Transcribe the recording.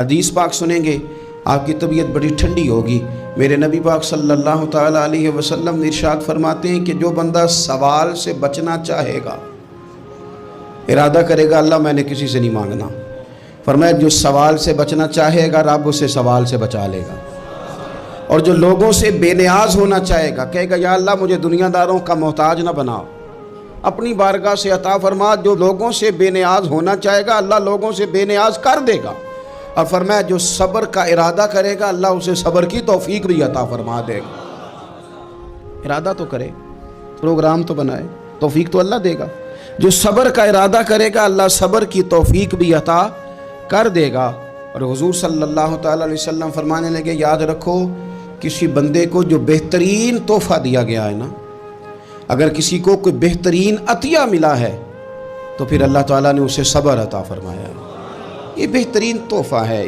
حدیث پاک سنیں گے آپ کی طبیعت بڑی ٹھنڈی ہوگی۔ میرے نبی پاک صلی اللہ تعالیٰ علیہ وسلم نے ارشاد فرماتے ہیں کہ جو بندہ سوال سے بچنا چاہے گا، ارادہ کرے گا اللہ میں نے کسی سے نہیں مانگنا، فرمایا جو سوال سے بچنا چاہے گا رب اسے سوال سے بچا لے گا۔ اور جو لوگوں سے بے نیاز ہونا چاہے گا، کہے گا یا اللہ مجھے دنیا داروں کا محتاج نہ بناؤ، اپنی بارگاہ سے عطا فرما۔ جو لوگوں سے بے نیاز ہونا چاہے گا اللہ لوگوں سے بے نیاز کر دے گا۔ اور فرمایا جو صبر کا ارادہ کرے گا اللہ اسے صبر کی توفیق بھی عطا فرما دے گا۔ ارادہ تو کرے، پروگرام تو بنائے، توفیق تو اللہ دے گا۔ جو صبر کا ارادہ کرے گا اللہ صبر کی توفیق بھی عطا کر دے گا۔ اور حضور صلی اللہ تعالیٰ علیہ وسلم فرمانے لگے یاد رکھو کسی بندے کو جو بہترین تحفہ دیا گیا ہے نا، اگر کسی کو کوئی بہترین عطیہ ملا ہے تو پھر اللہ تعالیٰ نے اسے صبر عطا فرمایا ہے۔ یہ بہترین تحفہ ہے۔